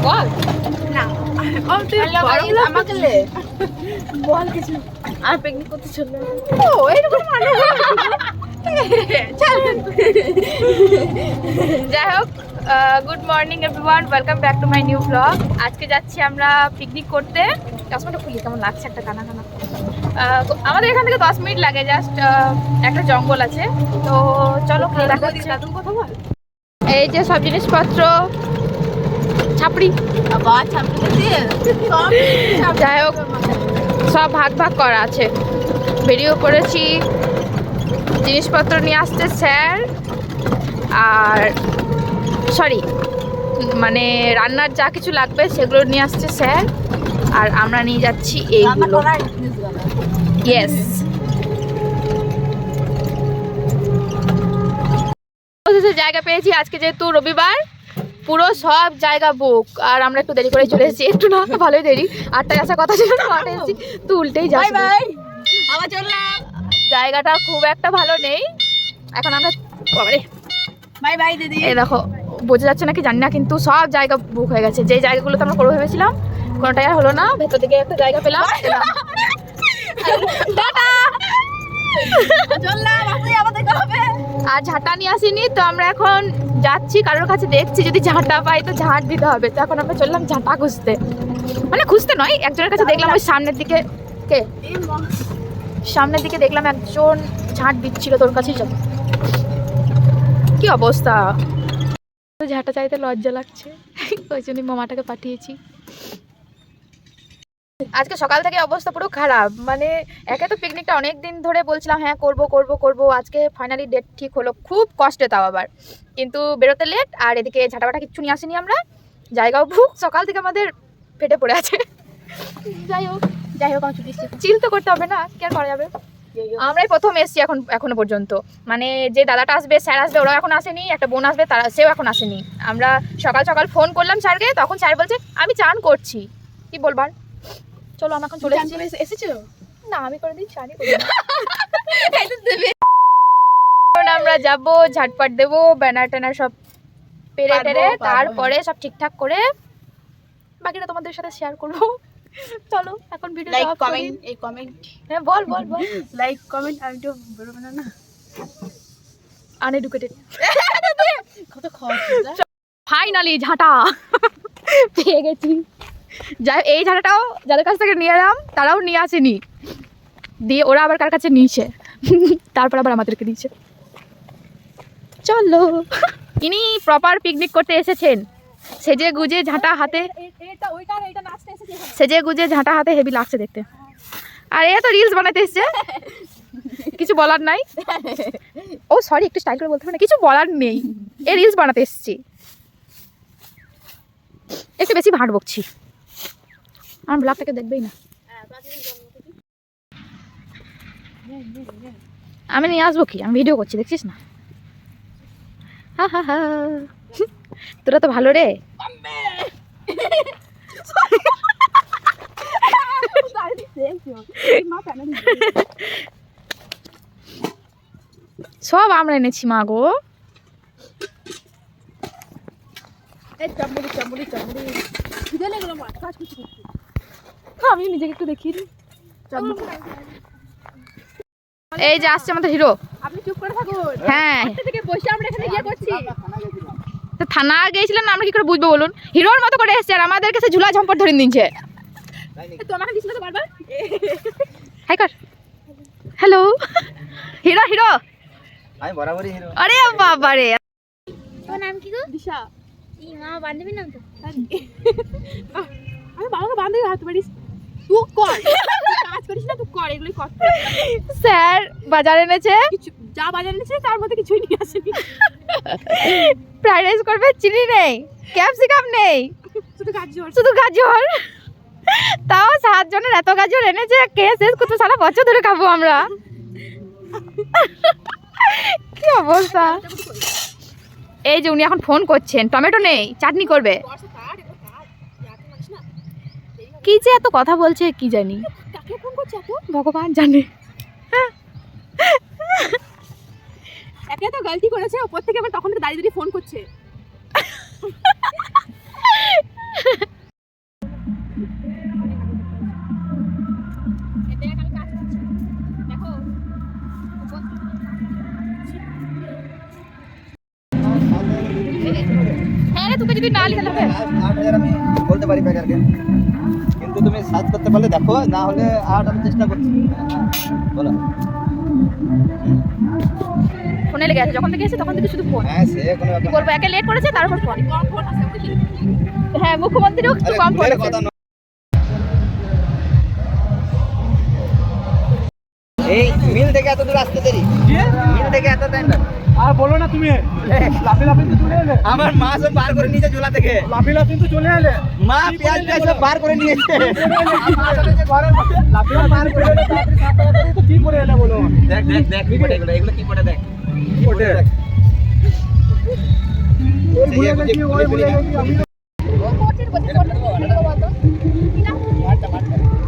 বল না আমাকে লে বল কিছু। আর পিকনিক করতে চললাম। ও এইরকম মানে যাই হোক, good morning everyone, welcome back to my new blog. আজকে যাচ্ছি আমরা পিকনিক করতে। চশমাটা খুলি, কেমন লাগছে একটা কানা কানা। আমাদের এখান থেকে 10 মিনিট লাগে, জাস্ট একটা জঙ্গল আছে। তো চলো দেখা হচ্ছে। কথা বল। এই যে সব জিনিসপত্র, ছাপড়ি, আবার ছাপড়ি দিয়ে যাই হোক সব ভাগ ভাগ করা আছে। বেরিয়ে পড়েছি, জিনিসপত্র নিয়ে আসছে স্যার, আর সরি মানে রান্নার যা কিছু লাগবে সেগুলো নিয়ে আসছে স্যার, আর আমরা নিয়ে যাচ্ছি এইগুলো। ইয়েস, জায়গা পেয়েছি আজকে, যেহেতু রবিবার পুরো সব জায়গা বুক। আর আমরা একটু দেরি করে চলে এসেছি, একটু না ভালোই দেরি, 8টায় আসার কথা ছিল, 8টায় এসেছি। তো উল্টেই যাচ্ছি। আবার চললাম। জায়গাটা খুব একটা ভালো নেই এখন। আমরা বাই বাই দিদি। এই দেখো, বোঝা যাচ্ছে নাকি জানি না, কিন্তু সব জায়গা বুক হয়ে গেছে। যে জায়গাগুলোতে আমরা করবো ভেবেছিলাম কোনোটাই আর হলো না। ভেতর দিকে একটা জায়গা পেলাম, আর ঝাঁটা নিয়ে আসিনি। তো আমরা এখন যাচ্ছি কারোর কাছে, দেখছি যদি ঝাঁটা পাই তো ঝাঁট দিতে হবে। তো এখন আমরা চললাম ঝাঁটা খুঁজতে, মানে খুঁজতে নয়, একজনের কাছে দেখলাম ওই সামনের দিকে, কে সামনের দিকে দেখলাম একজন ঝাঁট দিচ্ছিল, তোর কাছেই যাবো। কি অবস্থা, ঝাঁটা চাইতে লজ্জা লাগছে, ওই জন্যই মামাটাকে পাঠিয়েছি। আজকে সকাল থেকে অবস্থা পুরো খারাপ, মানে একে তো পিকনিকটা অনেক দিন ধরে বলছিলাম হ্যাঁ করব করব করব, আজকে ফাইনালি ডেট ঠিক হলো, খুব কষ্টে তাও আবার, কিন্তু বেরোতে লেট। আর এদিকে ঝাঁটাবাটা কিচ্ছু নিয়ে আসিনি আমরা, জায়গাও বুক, সকাল থেকে আমাদের ফেটে পড়ে আছে। যাই হোক আমার ছুটি, চিল তো করতে হবে না, কি আর করা যাবে। আমরাই প্রথম এসছি এখনো পর্যন্ত, মানে যে দাদাটা আসবে, স্যার আসবে, ওরাও এখন আসেনি, একটা বোন আসবে, তারা সেও এখন আসেনি। আমরা সকাল সকাল ফোন করলাম স্যারকে, তখন স্যার বলছে আমি চান করছি। কি বলবার, চলো আমরা এখন চলে এসেছো? না আমি করে দিই, স্যারই করে এখন আমরা যাবো, ঝাটপাট দেবো, ব্যানার ট্যানার সব পেরে টেরে, তারপরে সব ঠিকঠাক করে বাকিটা তোমাদের সাথে শেয়ার করবো। চলো এখন ভিডিও লাইক কমেন্ট, এই কমেন্ট, হ্যাঁ বল লাইক কমেন্ট। আমি তো বলবো না আনএডুকেটেড। কত খরচ। ফাইনালি ঝাঁটা পেয়ে গেছি। যাই, এই ঝাঁটাটাও যাদের কাছ থেকে নিয়ে এলাম তারাও নিয়ে আসেনি, দিয়ে ওরা আবার কার কাছে নিয়েছে, তারপর আবার আমাদেরকে দিয়েছে। চলো, ইনি প্রপার পিকনিক করতে এসেছেন, সেজে গুজে ঝাঁটা হাতে, সেজে গুজে ঝাঁটা হাতে, হেভি লাগছে দেখতে। আর এ তো রিলস বানাতে এসছে, কিছু বলার নাই। ও সরি, একটু স্টাইল করে বলতে হবে না, কিছু বলার নেই, এ রিলস বানাতে এসছি। একটু বেশি ভাট বকছি, আমার ব্লগটাকে দেখবেই না। আমি নিয়ে আসবো কি, আমি ভিডিও করছি দেখছিস না। হা হা হা, তোরা তো ভালো রে। সব আমরা এনেছি মা গো। আমি নিজেকে একটু দেখিয়ে দিই। এই যে আসছে আমাদের হিরো। আপনি চুপ করে থাকুন। হ্যাঁ, থেকে বসে আমরা এখানে গিয়ে করছি। থানা গেছিলেন না, আমরা কি করে বুঝবো বলুন। হিরোর মতো করে এসছে আর আমাদের কাছে ঝুলা ঝম্পট ধরে দিচ্ছে। তোমাকে দিছিল তো বারবার। হাই কর, হ্যালো হিরো হিরো। আমি বরাবরই হিরো। আরে বাবা রে, তোমার নাম কি গো? দিশা। ই মা বান্ধবী নাম তো। আমি বাবাকে বান্ধবী হাত পারিস। তুই কর, কাজ করিস না, তুই কর, এগুলোই কর। স্যার বাজার এনেছে, যা বাজার এনেছে তার মধ্যে কিছুই নিয়ে আসেনি। ফ্রাইড রাইস করবে, চিনি নেই, ক্যাপসিকাম নেই, শুধু গাজর। তাও 7 জনের এত গাজর এনেছে, কে শেষ করতে, সারা বছর ধরে খাবো আমরা। কি অবস্থা। এই যে উনি এখন ফোন করছেন, টমেটো নেই, চাটনি করবে। কি যে এত কথা বলছে কি জানি, ভগবান জানে। একে তো গলতি করেছে, উপর থেকে আবার তখন দাঁড়িয়ে দাঁড়িয়ে ফোন করছে। পারলে তাহলে হবে। 8,000 আমি বলতে পারি প্যাকারকে, কিন্তু তুমি সার্চ করতে পারলে দেখো, না হলে 8 আমি চেষ্টা করছি। বলো। ফোনে লেগে আছে, যখন থেকে এসে তখন থেকে শুধু ফোন। হ্যাঁ, সে কোনো কি ব্যাপার বলবো, একে লেট করেছে তারপর ফোন। কম ফোন আছে বুঝলি? হ্যাঁ, মুখ্যমন্ত্রীও একটু আরে কম ফোন ভুলের আছে। কথা নয়। এই মিল থেকে এত দূর আসতে দেরি, মিল থেকে এত টাইম লাগে। আর বলো না তুমি, লাফি লাফি তো চলে এলে, আমার মা সব বার করে নিয়েছে ঝোলা থেকে, লাফি লাফি তো চলে এলে, মা পেঁয়াজ পেঁয়াজ সব বার করে নিয়েছে। লাফি লাফি বার করে এলে, তারপরে সাত তো কি করে এলে বলো? দেখ দেখ দেখ কি পড়ে এগুলো, এগুলো কি পড়ে দেখ, কি পড়ে দেখ। ওই ভুলে গেছি, ওই ভুলে গেছি আমি। ও কোচের বলতে কোচের বলতো কি না?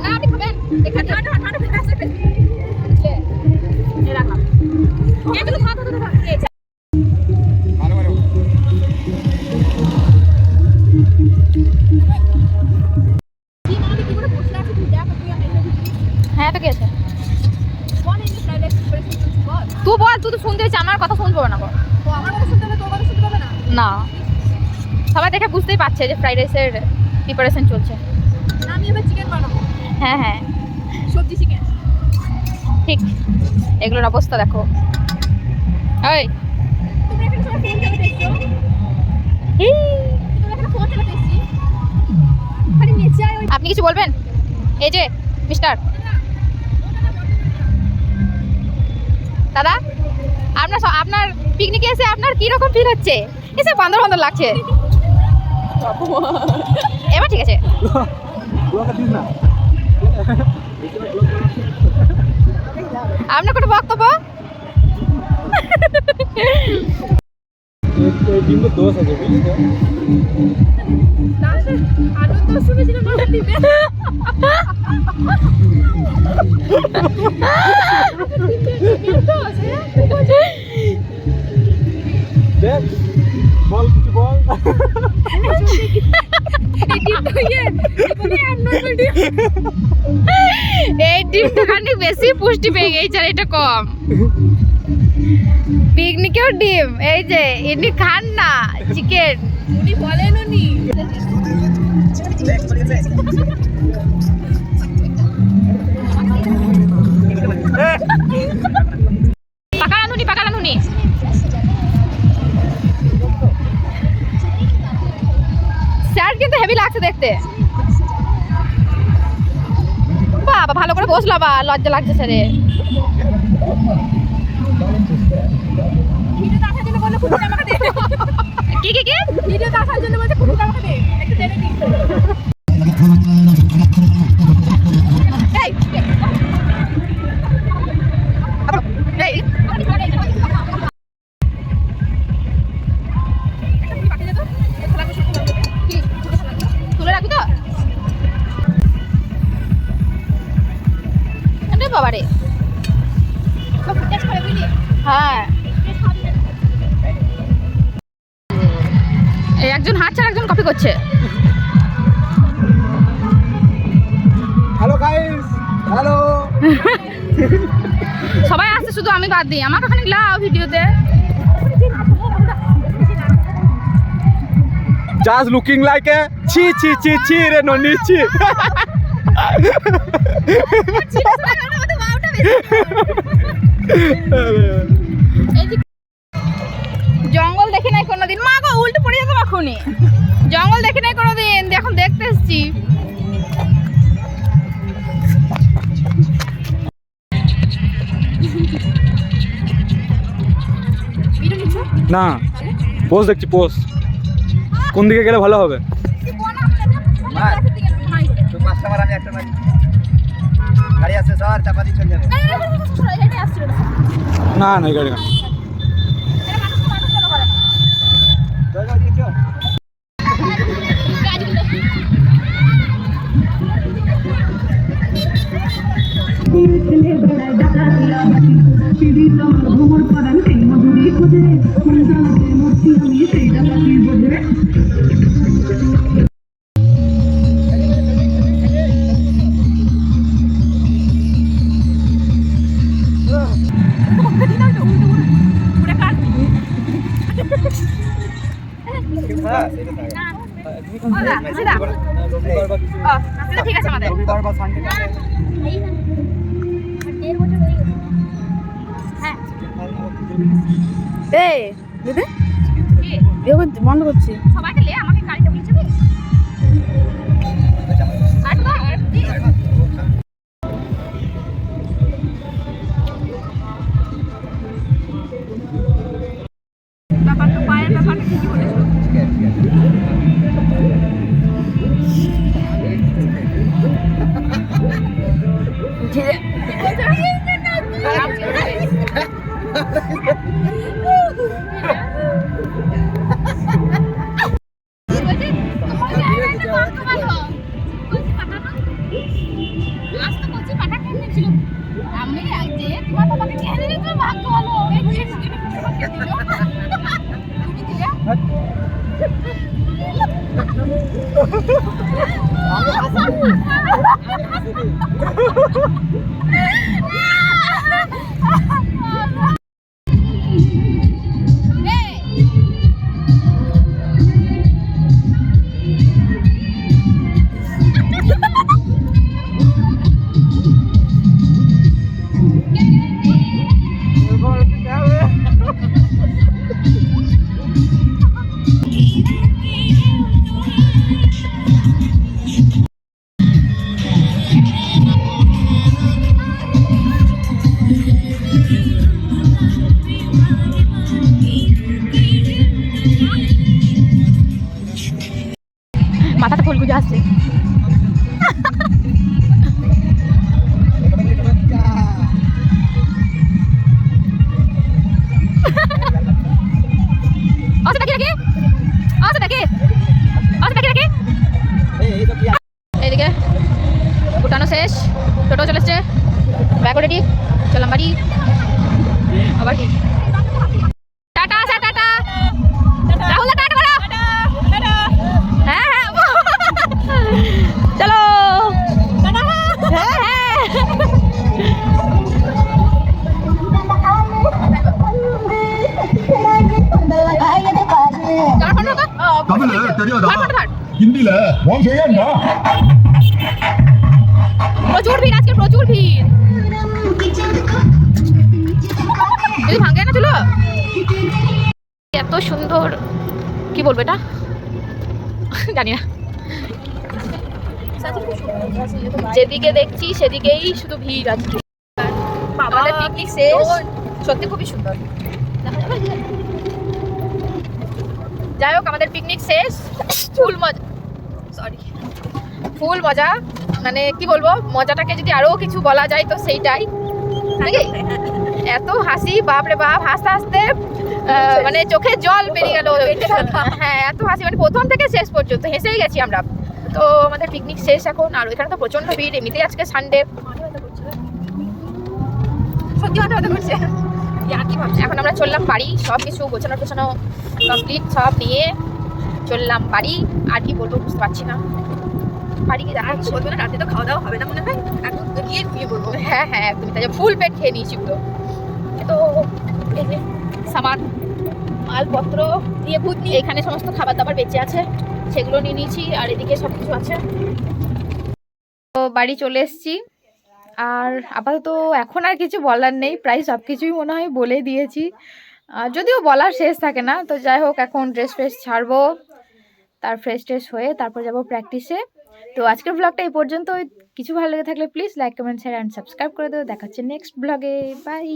না আপনি খাবেন, এখানে ঠান্ডা ঠান্ডা ফেলে আসে লে এ রাখলাম। এগুলো খা খা খা এই ভালো ভালো। কি মানে কি করে বসে আছিস তুই? দেখ তুই আমি হ্যাঁ তো কি আছে? কোন এই ফ্রাইড রাইস প্রিপারেশন বল। তুই বল, তুই তো শুনতে চাইছিস, আমার কথা শুনবো না বল। তো আমার কথা শুনতে হবে, তোর কথা শুনতে হবে না। না, সবাই দেখে বুঝতেই পারছে যে ফ্রাইড রাইসের প্রিপারেশন চলছে। না, আমি এবার চিকেন বানাবো, হ্যাঁ হ্যাঁ সবজি চিকেন। ঠিক, এগুলোর অবস্থা দেখো। এই তোমরা এখানে সবাই ফোন চালাতে এসছো, এই, তোমরা এখানে ফোন চালাতে এসছি, খালি নেচে আয় ওই। আপনি কিছু বলবেন? এই যে মিস্টার দাদা, আপনার পিকনিকে এসে আপনার কি রকম ফিল হচ্ছে? এসে বান্দর বান্দর লাগছে। এবার ঠিক আছে। তোকে দিস না। আপনার কোনো বক্তব্য? এই ডিমে দোষ আছে বুঝলি তো? তাহলে আনন্দ শুনেছিলাম আমার টিমে। দেখ, বল কিছু বল। এই ডিমটা খানিক বেশি পুষ্টি পেয়ে গেছে আর এটা কম। পিকনিকেও ডিম, এই যে ইনি খান না চিকেন। উনি বলেন উনি পাকা রাঁধুনি, পাকা রাঁধুনি। স্যার কিন্তু হেভি লাগছে দেখতে। বাবা ভালো করে বসলো, বা লজ্জা লাগছে স্যারে। ভিডিওতে আসার জন্য বললো 50 টাকা দে। কি কি কি? ভিডিওতে আসার জন্য বলছে 50 টাকা দে, একটু দেনে দিই। এই এই কি? তুলে রাখবি তো? আরে বাবা রে, হ্যাঁ এই একজন হাঁটছে আর একজন কপি করছে। Hello guys, hello. সবাই আসছে, শুধু আমি বাদ দিই। আমাকে খানিক লাও ভিডিওতে। Just looking like a chi chi chi chi re noni chi. জঙ্গল দেখি নাই কোনোদিন। মা গো, উল্টে পড়ে যেতাম এখনই। জঙ্গল দেখি নাই কোনোদিন, এখন দেখতে এসছি। না, পোস্ট দেখছি পোস্ট। কোন দিকে গেলে ভালো হবে? মার তো 5টা মার, আমি একটা মারি। গাড়ি আছে স্যার, চাপা দিয়ে চলে যাবে। না না, এই গাড়ি না। চল যাও, চল। ঠিক আছে আমাদের রবিবার বা সানডে হ্যাঁ এই দিদি এখন বন্ধ করছি। সবাইকে লে আমাকে গাড়িতে উঠে যাবে আর তো ব্যাপারটা পায়ের ব্যাপারটা কি বলেছো আমি যে তোমার বাবাকে খেয়ে দিলে তো ভাগ্য ভালো তুমি দিলে মাথাটা ফুল গুজে আসছে এইদিকে গুটানো শেষ টোটো চলে এসছে ব্যাগ রেডি চললাম বাড়ি আবার কি টাটা স্যার টাটা রাহুল দা টাটা করো হ্যাঁ হ্যাঁ চলো হ্যাঁ হ্যাঁ தமிழ் தெரியாதா ஹிந்தில உன் செய்யண்டா প্রচুর ভিড় আজকে প্রচুর ভিড় যদি ভাঙে না চলো এত সুন্দর কি বলবো এটা জানি না যেদিকে দেখছি সেদিকেই শুধু ভিড় আজকে আমাদের পিকনিক শেষ সত্যি খুবই সুন্দর যাই হোক আমাদের পিকনিক শেষ ফুল মজা সরি ফুল মজা মানে কি বলবো মজাটাকে যদি আরো কিছু বলা যায় তো সেইটাই নাকি এত হাসি বাপরে বাপ হাসতে হাসতে মানে চোখে জল বেরিয়ে গেল হ্যাঁ এত হাসি মানে প্রথম থেকে শেষ পর্যন্ত হেসেই গেছি আমরা তো আমাদের পিকনিক শেষ এখন আর এখানে তো প্রচন্ড ভিড় এমনিতেই আজকে সানডে সত্যি মাথা ব্যথা করছে এখন আমরা চললাম বাড়ি সব কিছু গোছানো টোছানো কমপ্লিট সব নিয়ে চললাম বাড়ি আর কি বলবো বুঝতে পারছি না বাড়ি গিয়ে দেখা কিছু বলবো না রাতে তো খাওয়া দাওয়া হবে না মনে হয় এখন গিয়ে ঘুমিয়ে পড়বো হ্যাঁ হ্যাঁ একদমই তাই ফুল পেট খেয়ে নিয়েছি পুরো তো এই যে সামান মালপত্র দিয়ে ভূত নিয়ে এখানে সমস্ত খাবার দাবার বেঁচে আছে সেগুলো নিয়ে নিয়েছি আর এদিকে সব কিছু আছে তো বাড়ি চলে এসেছি আর আপাতত এখন আর কিছু বলার নেই প্রায় সব কিছুই মনে হয় বলে দিয়েছি যদিও বলার শেষ থাকে না তো যাই হোক এখন ড্রেস ফ্রেস ছাড়বো তার ফ্রেশ ট্রেশ হয়ে তারপর যাবো প্র্যাকটিসে তো আজকের ব্লগটা এই পর্যন্ত কিছু ভালো লেগে থাকলে please like comment share and subscribe করে দেবো দেখা হচ্ছে নেক্সট ব্লগে বাই